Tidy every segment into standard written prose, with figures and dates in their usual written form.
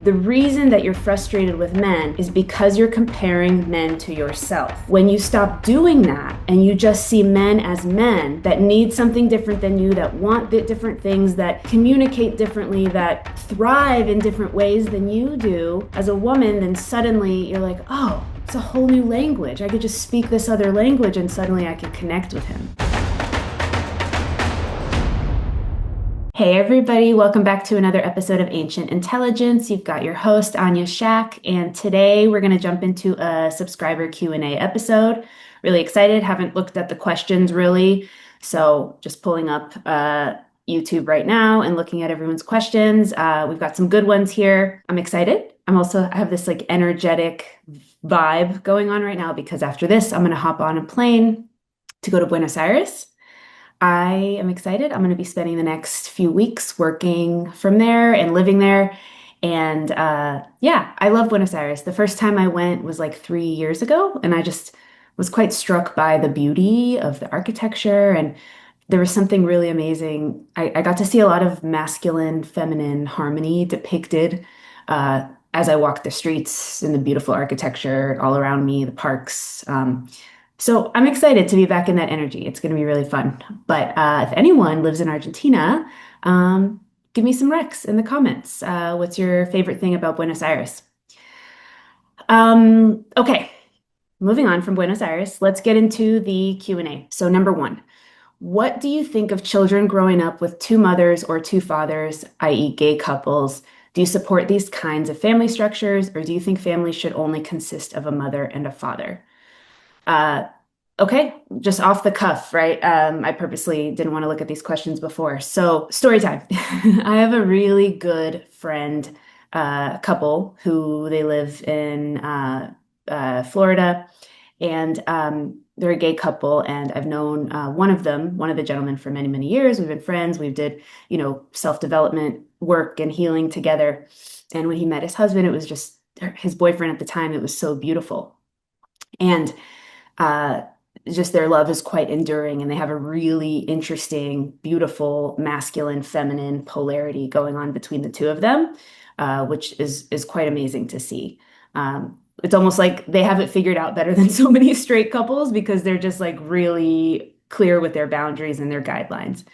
The reason that you're frustrated with men is because you're comparing men to yourself. When you stop doing that and you just see men as men that need something different than you, that want different things, that communicate differently, that thrive in different ways than you do as a woman, then suddenly you're like, oh, it's a whole new language. I could just speak this other language and suddenly I can connect with him. Hey everybody, welcome back to another episode of Ancient Intelligence. You've got your host Anya Shack, and today we're going to jump into a subscriber Q&A episode. Really excited, haven't looked at the questions really, so just pulling up YouTube right now and looking at everyone's questions. We've got some good ones here. I'm excited. I have this like energetic vibe going on right now because after this, I'm going to hop on a plane to go to Buenos Aires. I am excited. I'm going to be spending the next few weeks working from there and living there. And yeah, I love Buenos Aires. The first time I went was like 3 years ago, and I just was quite struck by the beauty of the architecture. And there was something really amazing. I got to see a lot of masculine, feminine harmony depicted as I walked the streets in the beautiful architecture all around me, the parks. So I'm excited to be back in that energy. It's going to be really fun. But if anyone lives in Argentina, give me some recs in the comments. What's your favorite thing about Buenos Aires? Okay, moving on from Buenos Aires, let's get into the Q&A. So number one, what do you think of children growing up with two mothers or two fathers, i.e. gay couples? Do you support these kinds of family structures, or do you think families should only consist of a mother and a father? Uh, okay, just off the cuff, right? I purposely didn't want to look at these questions before. So, story time. I have a really good friend, couple who they live in Florida, and they're a gay couple. And I've known one of them, one of the gentlemen, for many, many years. We've been friends. We've did, self-development work and healing together. And when he met his husband, it was just his boyfriend at the time. It was so beautiful. And uh, just their love is quite enduring, and they have a really interesting, beautiful, masculine, feminine polarity going on between the two of them, which is quite amazing to see. It's almost like they have it figured out better than so many straight couples because they're just like really clear with their boundaries and their guidelines.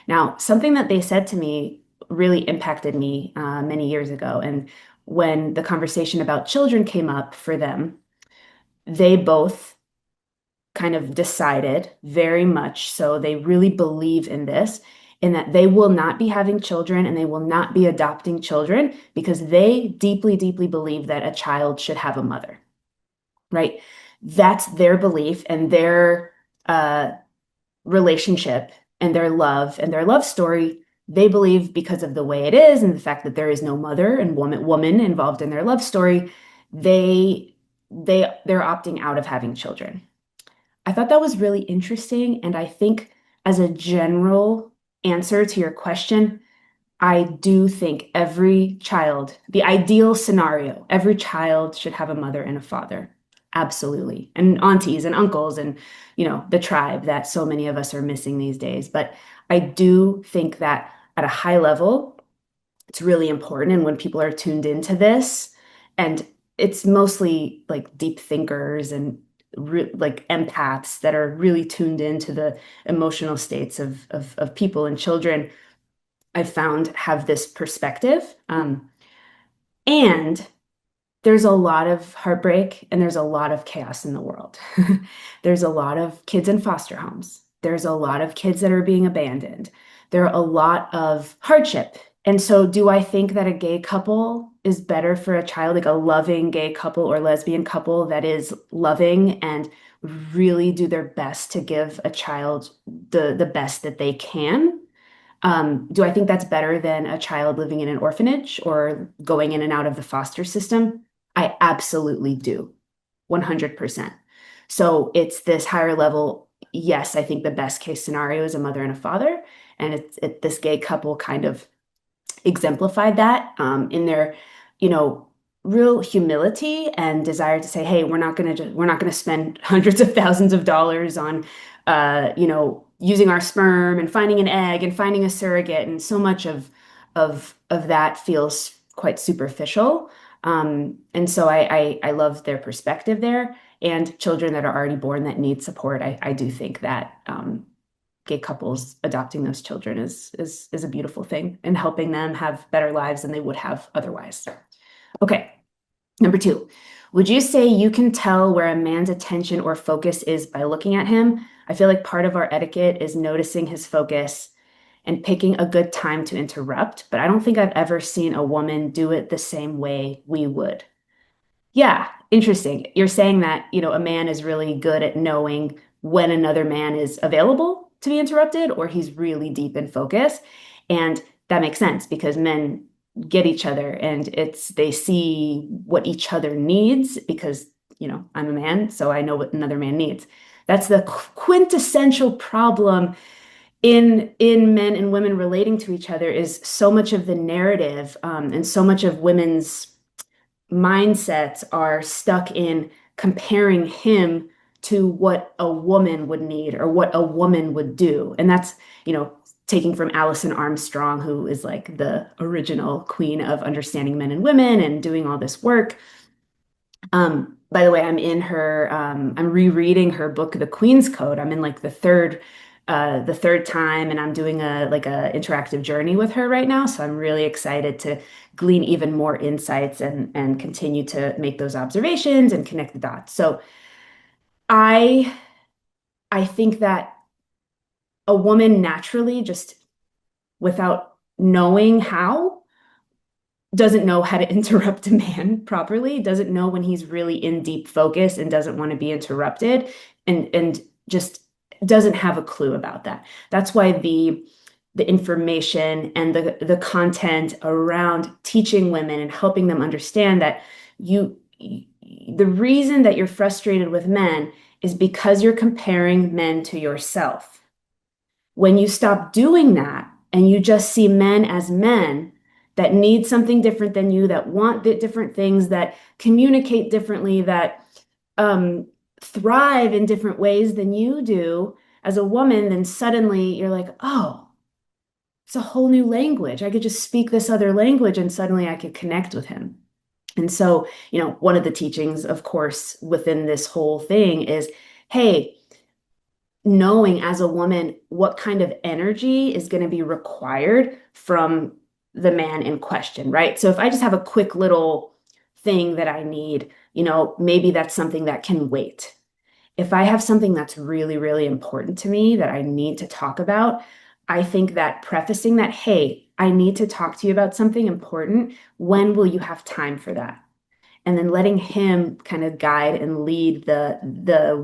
Now, something that they said to me really impacted me many years ago, and when the conversation about children came up for them, they both kind of decided very much so they really believe in this, in that they will not be having children and they will not be adopting children because they deeply, deeply believe that a child should have a mother, right? That's their belief and their uh, relationship and their love story. They believe because of the way it is and the fact that there is no mother and woman involved in their love story, they're opting out of having children. I thought that was really interesting. And I think, as a general answer to your question, I do think every child, the ideal scenario, every child should have a mother and a father. Absolutely. And aunties and uncles and, the tribe that so many of us are missing these days. But I do think that at a high level, it's really important. And when people are tuned into this, and it's mostly like deep thinkers and like empaths that are really tuned into the emotional states of people and children, I've found have this perspective. And there's a lot of heartbreak and there's a lot of chaos in the world. There's a lot of kids in foster homes. There's a lot of kids that are being abandoned. There are a lot of hardship. And so, do I think that a gay couple is better for a child, like a loving gay couple or lesbian couple that is loving and really do their best to give a child the best that they can? Do I think that's better than a child living in an orphanage or going in and out of the foster system? I absolutely do, 100%. So it's this higher level. Yes, I think the best case scenario is a mother and a father, and this gay couple kind of exemplified that in their, you know, real humility and desire to say, hey, we're not gonna spend hundreds of thousands of dollars on, using our sperm and finding an egg and finding a surrogate, and so much of that feels quite superficial. And so I love their perspective there. And children that are already born that need support, I do think that gay couples adopting those children is a beautiful thing and helping them have better lives than they would have otherwise. Okay, number two, would you say you can tell where a man's attention or focus is by looking at him? I feel like part of our etiquette is noticing his focus and picking a good time to interrupt, but I don't think I've ever seen a woman do it the same way we would. Yeah, interesting. You're saying that, a man is really good at knowing when another man is available to be interrupted or he's really deep in focus. And that makes sense because men get each other and they see what each other needs because, I'm a man, so I know what another man needs. That's the quintessential problem in men and women relating to each other is so much of the narrative and so much of women's mindsets are stuck in comparing him to what a woman would need or what a woman would do. And that's, taking from Alison Armstrong, who is like the original queen of understanding men and women and doing all this work. By the way, I'm rereading her book, The Queen's Code. I'm in like the third time, and I'm doing a interactive journey with her right now. So I'm really excited to glean even more insights and continue to make those observations and connect the dots. So I I think that a woman naturally, just without knowing how, doesn't know how to interrupt a man properly, doesn't know when he's really in deep focus and doesn't want to be interrupted, and just doesn't have a clue about that. That's why the information and the content around teaching women and helping them understand that the reason that you're frustrated with men is because you're comparing men to yourself. When you stop doing that and you just see men as men that need something different than you, that want different things, that communicate differently, that um, thrive in different ways than you do as a woman, then suddenly you're like, oh, it's a whole new language. I could just speak this other language and suddenly I could connect with him. And so, one of the teachings, of course, within this whole thing is, hey, knowing as a woman what kind of energy is going to be required from the man in question, right? So if I just have a quick little thing that I need, maybe that's something that can wait. If I have something that's really, really important to me that I need to talk about, I think that prefacing that, hey, I need to talk to you about something important. When will you have time for that? And then letting him kind of guide and lead the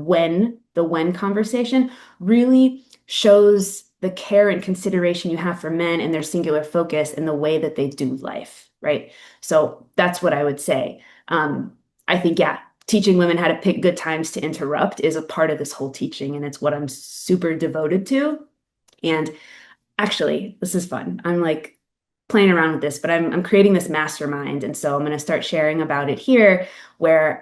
when conversation really shows the care and consideration you have for men and their singular focus in the way that they do life, right? So that's what I would say. I think, yeah, teaching women how to pick good times to interrupt is a part of this whole teaching, and it's what I'm super devoted to. And actually, this is fun. I'm like playing around with this, but I'm creating this mastermind, and so I'm going to start sharing about it here, where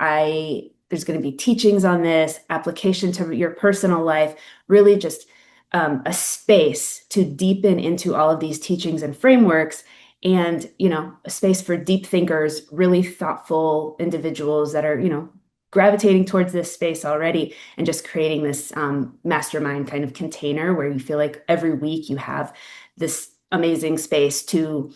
there's going to be teachings on this, application to your personal life, really just a space to deepen into all of these teachings and frameworks, and a space for deep thinkers, really thoughtful individuals that are gravitating towards this space already, and just creating this mastermind kind of container where you feel like every week you have this amazing space to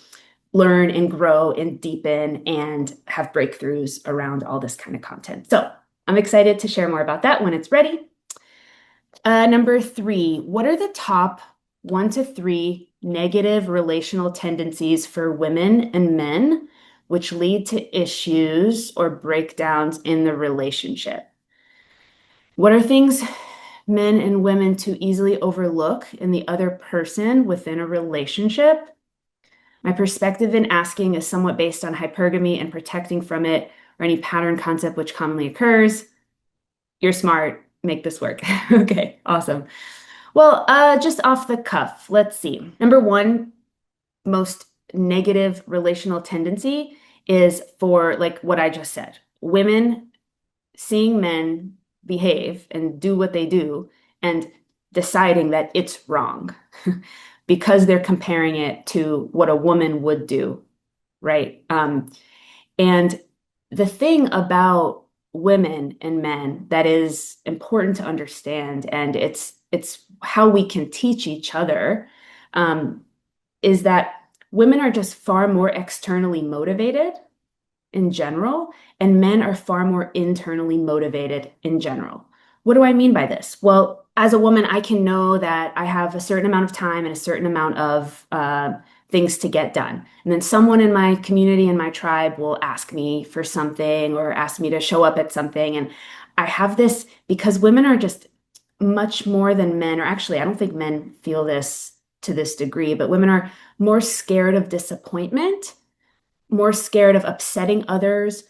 learn and grow and deepen and have breakthroughs around all this kind of content. So I'm excited to share more about that when it's ready. Number three, what are the top 1 to 3 negative relational tendencies for women and men which lead to issues or breakdowns in the relationship? What are things men and women too easily overlook in the other person within a relationship? My perspective in asking is somewhat based on hypergamy and protecting from it or any pattern concept which commonly occurs. You're smart. Make this work. Okay, awesome. Well, just off the cuff, let's see. Number one, most negative relational tendency is for like what I just said. Women seeing men behave and do what they do and deciding that it's wrong because they're comparing it to what a woman would do. right? And the thing about women and men that is important to understand, and it's how we can teach each other, um, is that women are just far more externally motivated in general, and men are far more internally motivated in general. What do I mean by this? Well, as a woman, I can know that I have a certain amount of time and a certain amount of things to get done. And then someone in my community, in my tribe, will ask me for something or ask me to show up at something. And I have this because women are just much more than men, or actually, I don't think men feel this to this degree, but women are more scared of disappointment, more scared of upsetting others,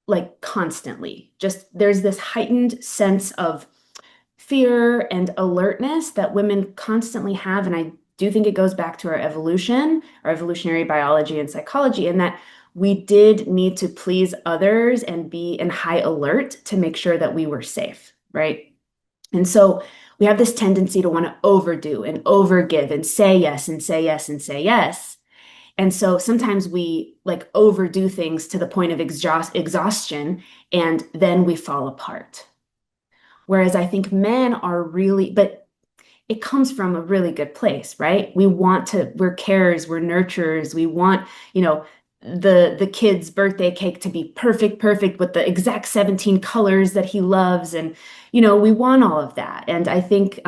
like constantly. Just there's this heightened sense of fear and alertness that women constantly have. And I do think it goes back to our evolution, our evolutionary biology and psychology, and that we did need to please others and be in high alert to make sure that we were safe, right? And so we have this tendency to want to overdo and overgive and say yes and say yes and say yes. And so sometimes we like overdo things to the point of exhaustion, and then we fall apart. Whereas I think men are really, but it comes from a really good place, right? We want to, we're carers, we're nurturers, we want, you know, the kid's birthday cake to be perfect, perfect with the exact 17 colors that he loves. And, you know, we want all of that. And I think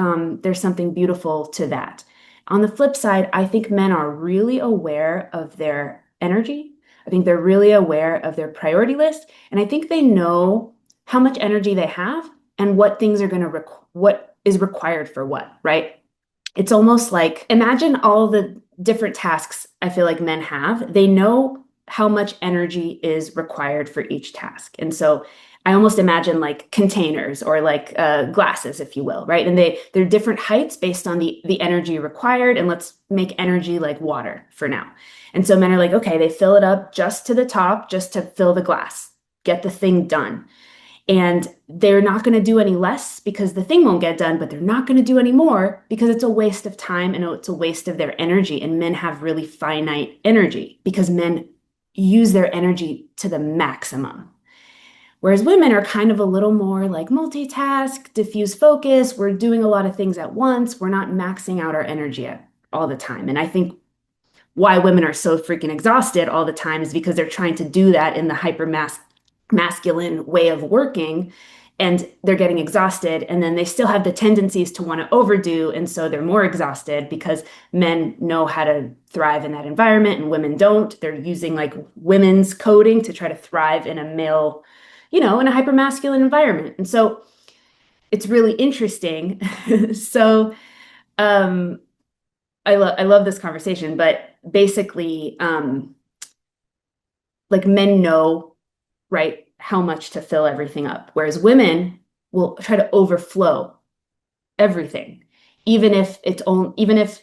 there's something beautiful to that. On the flip side, I think men are really aware of their energy. I think they're really aware of their priority list. And I think they know how much energy they have and what things are going to, what is required for what, right? It's almost like imagine all the different tasks I feel like men have. They know how much energy is required for each task. And so I almost imagine like containers or like glasses, if you will, right? And they're different heights based on the energy required. And let's make energy like water for now. And so men are like, okay, they fill it up just to the top, just to fill the glass, get the thing done. And they're not going to do any less because the thing won't get done, but they're not going to do any more because it's a waste of time and it's a waste of their energy. And men have really finite energy because men use their energy to the maximum. Whereas women are kind of a little more like multitask, diffuse focus. We're doing a lot of things at once. We're not maxing out our energy all the time. And I think why women are so freaking exhausted all the time is because they're trying to do that in the masculine way of working, and they're getting exhausted, and then they still have the tendencies to want to overdo, and so they're more exhausted because men know how to thrive in that environment and women don't. They're using like women's coding to try to thrive in a male, you know, in a hypermasculine environment. And so it's really interesting. So um I love this conversation, but basically like men know, right, how much to fill everything up, whereas women will try to overflow everything, even if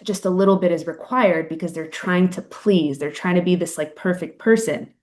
just a little bit is required because they're trying to please, they're trying to be this like perfect person,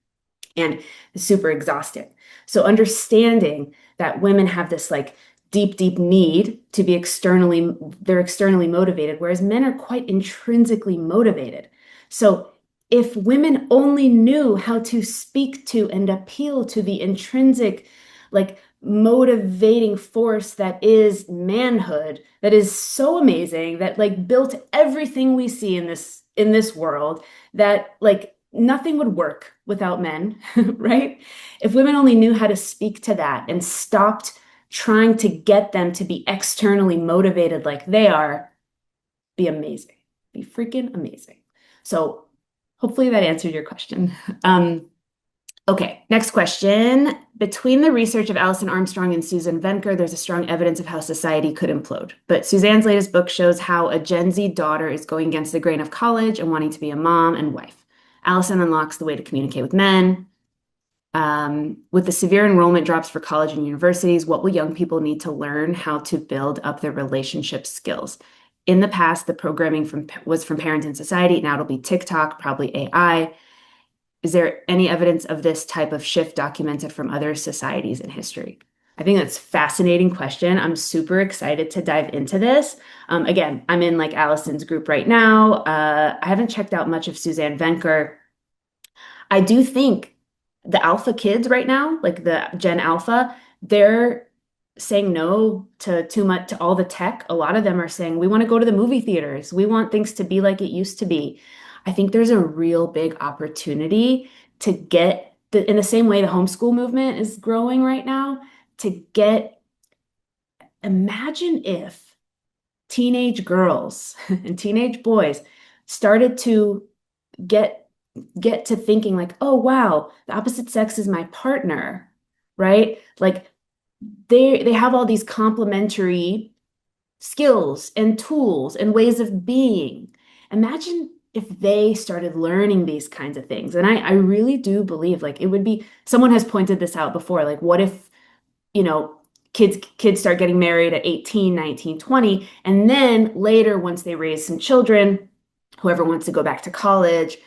and super exhausted. So understanding that women have this like deep need to be they're externally motivated, whereas men are quite intrinsically motivated. So if women only knew how to speak to and appeal to the intrinsic, like motivating force that is manhood, that is so amazing, that like built everything we see in this world, that like nothing would work without men, right? If women only knew how to speak to that and stopped trying to get them to be externally motivated like they are, be amazing. Be freaking amazing. So hopefully that answered your question. Okay, next question. Between the research of Alison Armstrong and Susan Venker, there's a strong evidence of how society could implode. But Suzanne's latest book shows how a Gen Z daughter is going against the grain of college and wanting to be a mom and wife. Allison unlocks the way to communicate with men. With the severe enrollment drops for college and universities, what will young people need to learn how to build up their relationship skills? In the past, the programming was from Parents in Society. Now it'll be TikTok, probably AI. Is there any evidence of this type of shift documented from other societies in history? I think that's a fascinating question. I'm super excited to dive into this. Again, I'm in like Allison's group right now. I haven't checked out much of Suzanne Venker. I do think the alpha kids right now, like the Gen Alpha, they're saying no to too much to all the tech. A lot of them are saying we want to go to the movie theaters. We want things to be like it used to be. I think there's a real big opportunity to get in the same way the homeschool movement is growing right now, to get, imagine if teenage girls and teenage boys started to get get to thinking like, oh wow, the opposite sex is my partner, right? Like they have all these complementary skills and tools and ways of being. Imagine if they started learning these kinds of things. And I really do believe like it would be, someone has pointed this out before, like what if, you know, kids start getting married at 18, 19, 20, and then later once they raise some children, whoever wants to go back to college,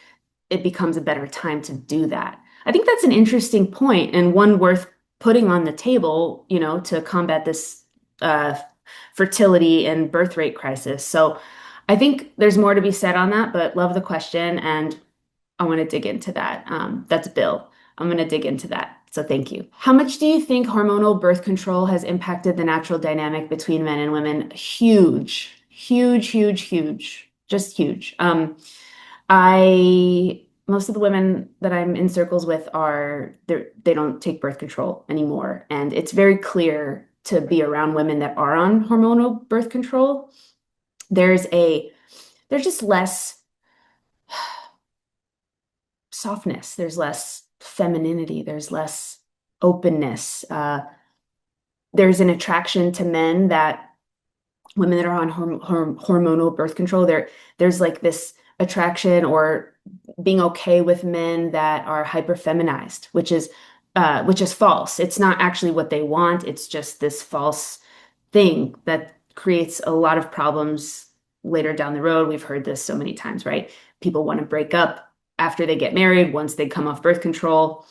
it becomes a better time to do that. I think that's an interesting point and one worth putting on the table, you know, to combat this uh, fertility and birth rate crisis. So I think there's more to be said on that, but love the question and I want to dig into that. That's Bill. I'm going to dig into that. So thank you. How much do you think hormonal birth control has impacted the natural dynamic between men and women? Huge, huge, huge, huge, just huge. Most of the women that I'm in circles with they don't take birth control anymore. And it's very clear to be around women that are on hormonal birth control. There's a, there's just less softness, there's less femininity, there's less openness. There's an attraction to men that women that are on hormonal birth control, there's like this attraction or being okay with men that are hyper feminized, which is false. It's not actually what they want. It's just this false thing that creates a lot of problems later down the road. We've heard this so many times, right? People want to break up after they get married, once they come off birth control.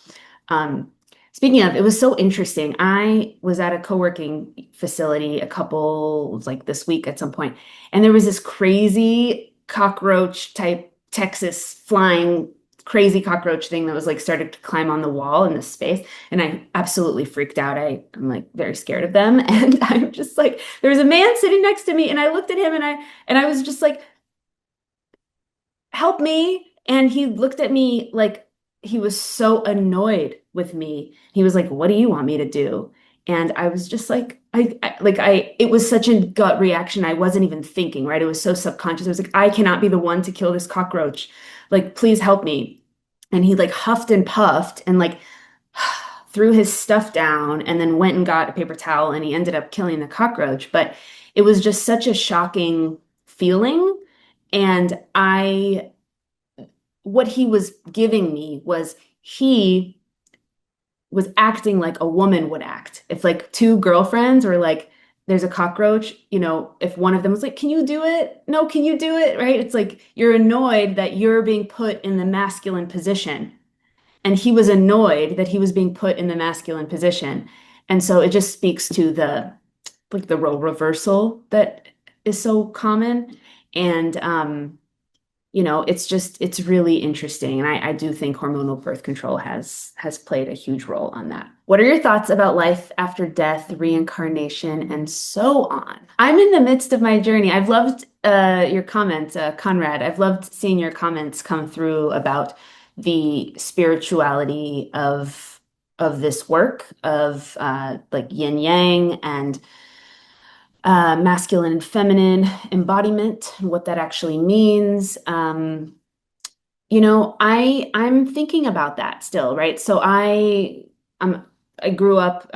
Um, Speaking of, it was so interesting. I was at a co-working facility it was like this week at some point, and there was this crazy cockroach type Texas flying crazy cockroach thing that was like started to climb on the wall in this space. And I absolutely freaked out. I'm like very scared of them. And I'm just like, there was a man sitting next to me, and I looked at him and I was just like, help me. And he looked at me like he was so annoyed with me. He was like, what do you want me to do? And I was just like, it was such a gut reaction. I wasn't even thinking, right? It was so subconscious. I was like, I cannot be the one to kill this cockroach. Like, please help me. And he like huffed and puffed and like threw his stuff down and then went and got a paper towel and he ended up killing the cockroach. But it was just such a shocking feeling. And what he was giving me was he was acting like a woman would act. If like two girlfriends were like, there's a cockroach, you know, if one of them was like, can you do it? No, can you do it? Right? It's like you're annoyed that you're being put in the masculine position. And he was annoyed that he was being put in the masculine position. And so it just speaks to the role reversal that is so common. And it's really interesting. And I do think hormonal birth control has played a huge role on that. What are your thoughts about life after death, reincarnation, and so on? I'm in the midst of my journey. I've loved your comments, Conrad. I've loved seeing your comments come through about the spirituality of this work of like yin yang and masculine and feminine embodiment and what that actually means. I'm thinking about that still, right? So I grew up,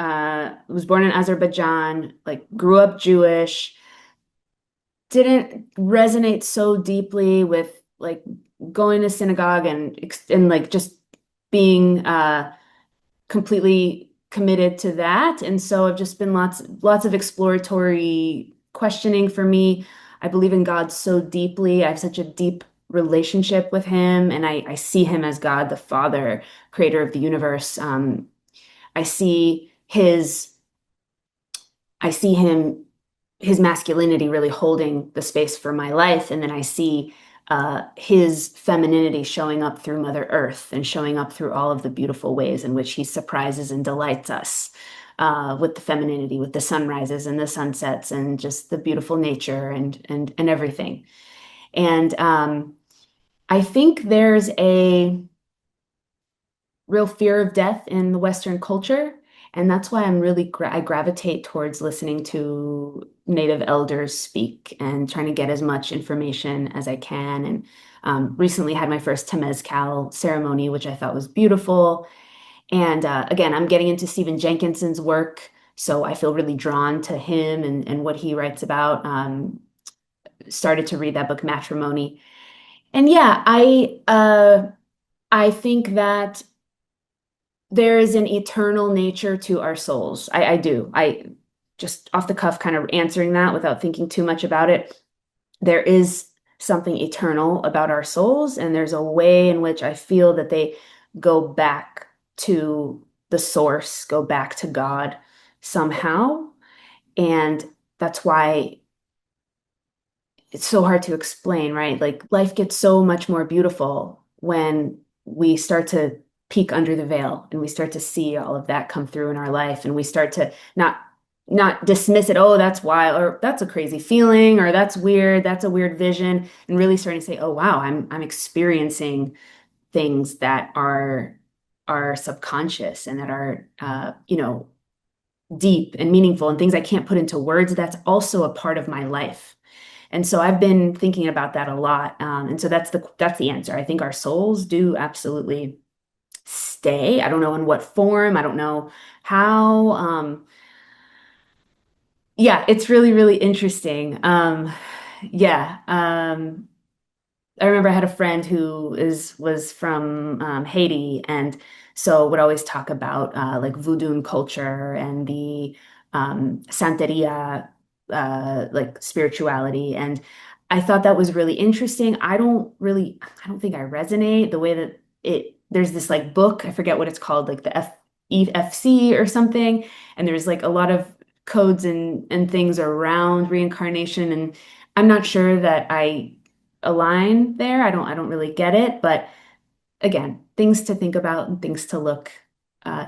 was born in Azerbaijan, like grew up Jewish, didn't resonate so deeply with like going to synagogue and like just being completely committed to that. And so I've just been lots of exploratory questioning for me. I believe in God so deeply. I have such a deep relationship with him, and I see him as God, the Father, creator of the universe. I see I see him, his masculinity really holding the space for my life. And then I see his femininity showing up through Mother Earth and showing up through all of the beautiful ways in which he surprises and delights us with the femininity, with the sunrises and the sunsets and just the beautiful nature and everything. And I think there's a real fear of death in the Western culture. And that's why I gravitate towards listening to Native elders speak and trying to get as much information as I can. And recently had my first Temezcal ceremony, which I thought was beautiful. And again, I'm getting into Stephen Jenkinson's work, so I feel really drawn to him and what he writes about. Started to read that book, Matrimony. And yeah, I think that there is an eternal nature to our souls. I do. I just off the cuff kind of answering that without thinking too much about it. There is something eternal about our souls, and there's a way in which I feel that they go back to the source, go back to God somehow. And that's why it's so hard to explain, right? Like life gets so much more beautiful when we start to peek under the veil and we start to see all of that come through in our life and we start to not dismiss it, oh, that's wild, or that's a crazy feeling, or that's weird, that's a weird vision, and really starting to say, oh wow, I'm experiencing things that are subconscious and that are deep and meaningful and things I can't put into words. That's also a part of my life. And so I've been thinking about that a lot. And so that's the answer. I think our souls do absolutely stay. I don't know in what form. I don't know how. Yeah, it's really, really interesting. Yeah. I remember I had a friend who is was from Haiti, and so would always talk about like voodoo culture and the Santeria, like spirituality. And I thought that was really interesting. I don't think I resonate the way that there's this like book, I forget what it's called, like the EFC or something, and there's like a lot of codes and things around reincarnation, and I'm not sure that I align there. I don't really get it, but again, things to think about and things to look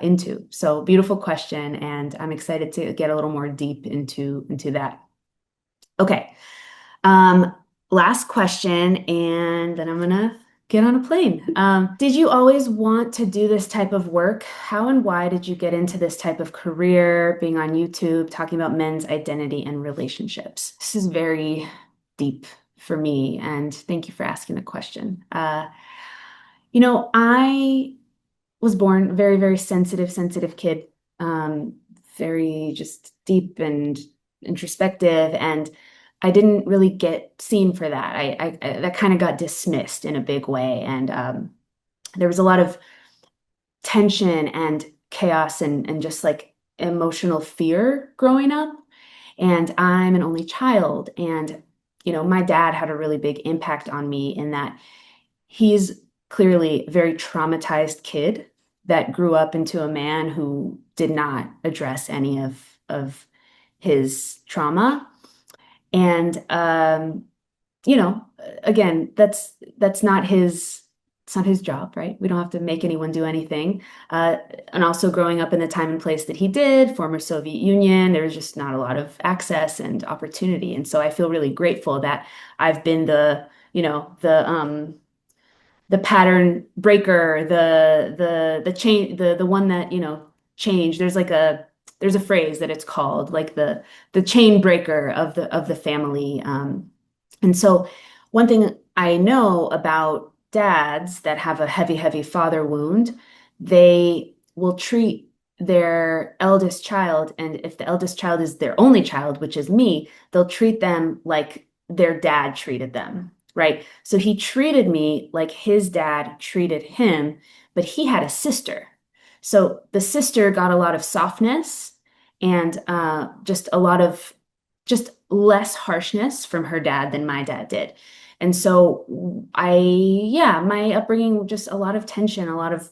into. So beautiful question, and I'm excited to get a little more deep into that. Okay. Um, Last question, and then I'm gonna get on a plane. Did you always want to do this type of work? How and why did you get into this type of career, being on YouTube, talking about men's identity and relationships? This is very deep for me, and thank you for asking the question. I was born a very, very sensitive kid, um, very just deep and introspective, and I didn't really get seen for that. That kind of got dismissed in a big way, and there was a lot of tension and chaos and just like emotional fear growing up. And I'm an only child, and my dad had a really big impact on me in that he's clearly a very traumatized kid that grew up into a man who did not address any of his trauma. And you know, again, that's not his job, right? We don't have to make anyone do anything. Uh, and also growing up in the time and place that he did, former Soviet Union, there was just not a lot of access and opportunity. And so I feel really grateful that I've been the pattern breaker, the chain, the one that, change. There's a phrase that it's called, like the chain breaker of the family. And so one thing I know about dads that have a heavy, heavy father wound, they will treat their eldest child, and if the eldest child is their only child, which is me, they'll treat them like their dad treated them, right? So he treated me like his dad treated him, but he had a sister. So the sister got a lot of softness and just a lot of just less harshness from her dad than my dad did. And so yeah, my upbringing, just a lot of tension, a lot of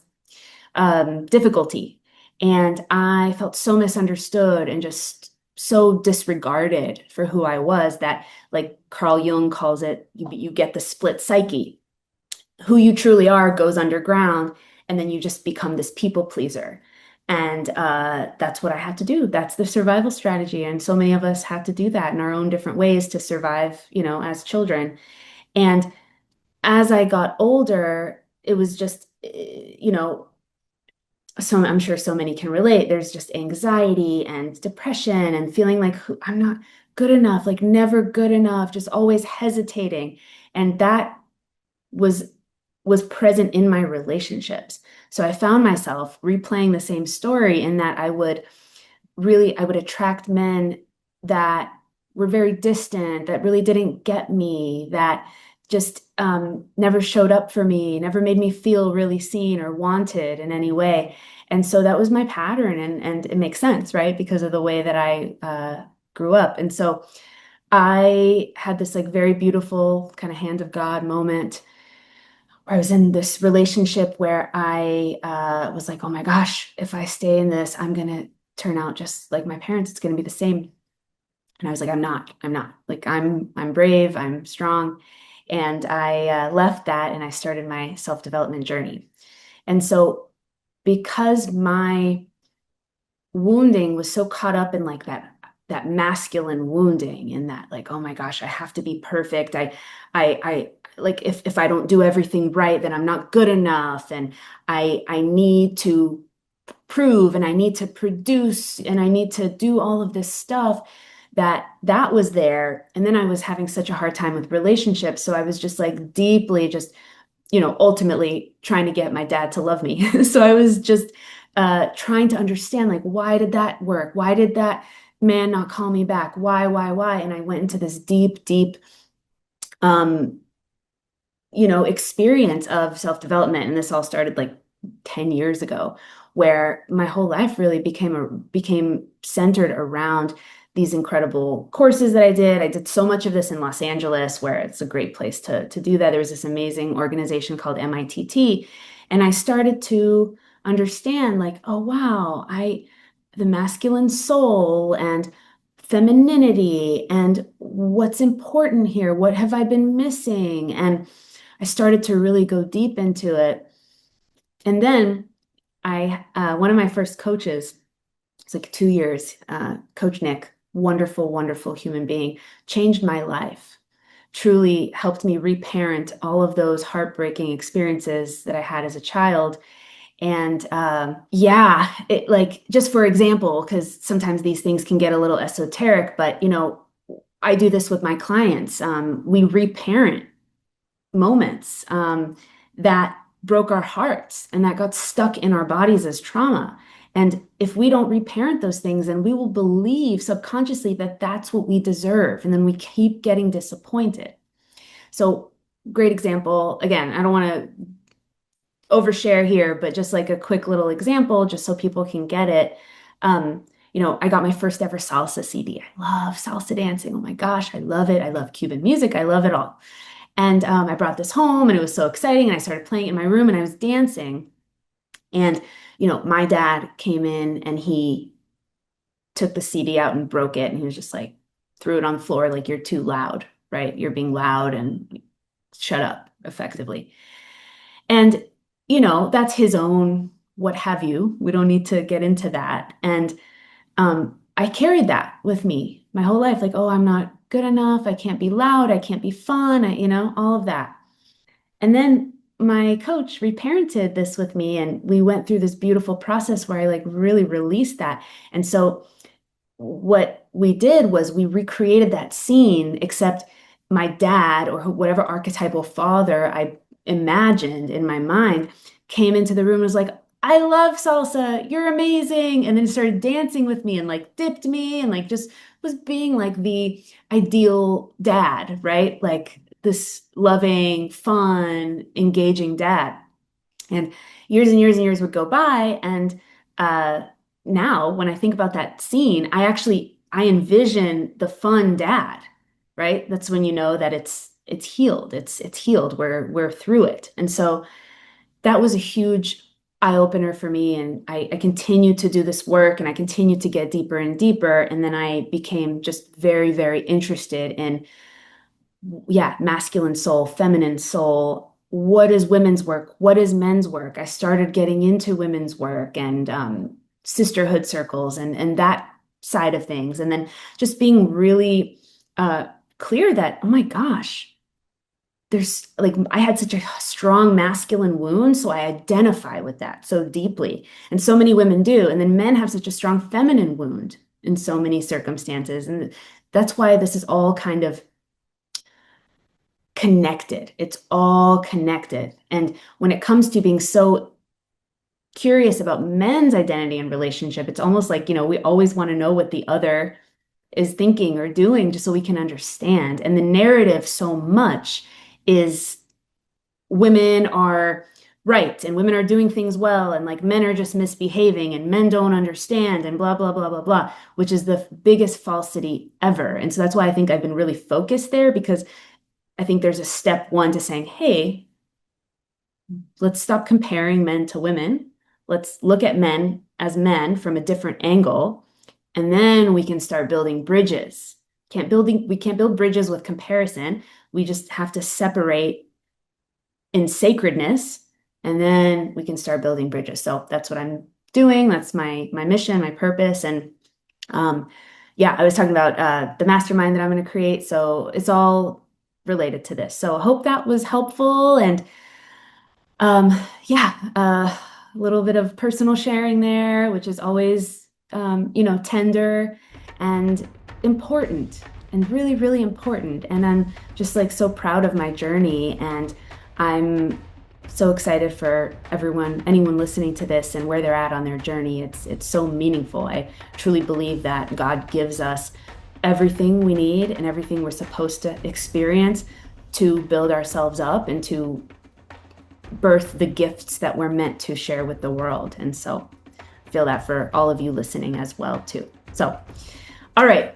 difficulty. And I felt so misunderstood and just so disregarded for who I was that, like Carl Jung calls it, you get the split psyche. Who you truly are goes underground, and then you just become this people pleaser. And that's what I had to do. That's the survival strategy. And so many of us had to do that in our own different ways to survive, as children. And as I got older, it was just, so I'm sure so many can relate. There's just anxiety and depression and feeling like I'm not good enough, like never good enough, just always hesitating. And that was was present in my relationships. So I found myself replaying the same story in that I would attract men that were very distant, that really didn't get me, that just never showed up for me, never made me feel really seen or wanted in any way. And so that was my pattern, and it makes sense, right? Because of the way that I grew up. And so I had this like very beautiful kind of hand of God moment. I was in this relationship where I was like, oh my gosh, if I stay in this, I'm gonna turn out just like my parents. It's gonna be the same. And I was like, I'm not. Like I'm brave, I'm strong. And I left that and I started my self-development journey. And so because my wounding was so caught up in like that masculine wounding and that like, oh my gosh, I have to be perfect. I like if I don't do everything right, then I'm not good enough. And I need to prove and I need to produce and I need to do all of this stuff that was there. And then I was having such a hard time with relationships. So I was just like deeply just ultimately trying to get my dad to love me. So I was just trying to understand, like, why did that work? Why did that man not call me back? Why? And I went into this deep, deep, um, experience of self-development. And this all started like 10 years ago, where my whole life really became centered around these incredible courses that I did. I did so much of this in Los Angeles, where it's a great place to do that. There was this amazing organization called MITT, and I started to understand like, oh wow, the masculine soul and femininity and what's important here, what have I been missing? And I started to really go deep into it. And then one of my first coaches, it's like 2 years, Coach Nick, wonderful, wonderful human being, changed my life, truly helped me reparent all of those heartbreaking experiences that I had as a child. And yeah, it like just for example, because sometimes these things can get a little esoteric, but I do this with my clients. We reparent moments that broke our hearts and that got stuck in our bodies as trauma. And if we don't reparent those things, then we will believe subconsciously that that's what we deserve. And then we keep getting disappointed. So, great example. Again, I don't want to overshare here, but just like a quick little example, just so people can get it. I got my first ever salsa CD. I love salsa dancing. Oh my gosh, I love it. I love Cuban music. I love it all. And I brought this home and it was so exciting. And I started playing in my room and I was dancing. And, my dad came in and he took the CD out and broke it. And he was just like, threw it on the floor like, you're too loud, right? You're being loud and shut up, effectively. And, that's his own what have you. We don't need to get into that. And I carried that with me my whole life. Like, oh, I'm not good enough. I can't be loud. I can't be fun. All of that. And then my coach reparented this with me, and we went through this beautiful process where I like really released that. And so what we did was we recreated that scene, except my dad or whatever archetypal father I imagined in my mind came into the room and was like, I love salsa. You're amazing. And then started dancing with me and like dipped me and like just was being like the ideal dad, right? Like this loving, fun, engaging dad. And years and years and years would go by. And uh, now when I think about that scene, I envision the fun dad, right? That's when you know that it's healed. It's healed. We're through it. And so that was a huge eye-opener for me. And I continued to do this work and I continued to get deeper and deeper. And then I became just very, very interested in, yeah, masculine soul, feminine soul. What is women's work? What is men's work? I started getting into women's work and sisterhood circles and that side of things. And then just being really uh, clear that, oh my gosh, there's like I had such a strong masculine wound, so I identify with that so deeply. And so many women do. And then men have such a strong feminine wound in so many circumstances. And that's why this is all kind of connected. It's all connected. And when it comes to being so curious about men's identity and relationship, it's almost like, we always want to know what the other is thinking or doing just so we can understand. And the narrative so much is women are right and women are doing things well and like men are just misbehaving and men don't understand and blah, blah, blah, blah, blah, which is the biggest falsity ever. And so that's why I think I've been really focused there, because I think there's a step one to saying, hey, let's stop comparing men to women. Let's look at men as men from a different angle. And then we can start building bridges. We can't build bridges with comparison. We just have to separate in sacredness, and then we can start building bridges. So that's what I'm doing. That's my mission, my purpose. And yeah, I was talking about the mastermind that I'm going to create. So it's all related to this. So I hope that was helpful. And yeah, a little bit of personal sharing there, which is always, tender and important and really, really important. And I'm just like so proud of my journey. And I'm so excited for anyone listening to this and where they're at on their journey. It's so meaningful. I truly believe that God gives us everything we need and everything we're supposed to experience to build ourselves up and to birth the gifts that we're meant to share with the world. And so I feel that for all of you listening as well too. So, all right,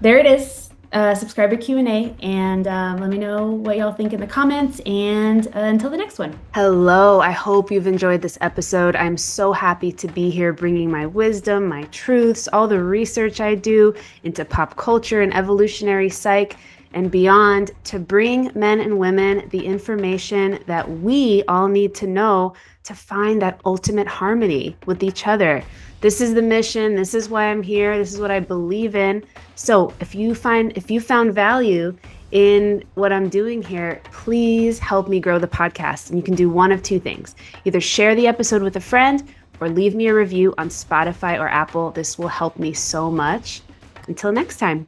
there it is. Subscribe to Q&A and let me know what y'all think in the comments, and until the next one. Hello, I hope you've enjoyed this episode. I'm so happy to be here bringing my wisdom, my truths, all the research I do into pop culture and evolutionary psych and beyond to bring men and women the information that we all need to know to find that ultimate harmony with each other. This is the mission. This is why I'm here. This is what I believe in. So if you found value in what I'm doing here, please help me grow the podcast. And you can do one of two things. Either share the episode with a friend or leave me a review on Spotify or Apple. This will help me so much. Until next time.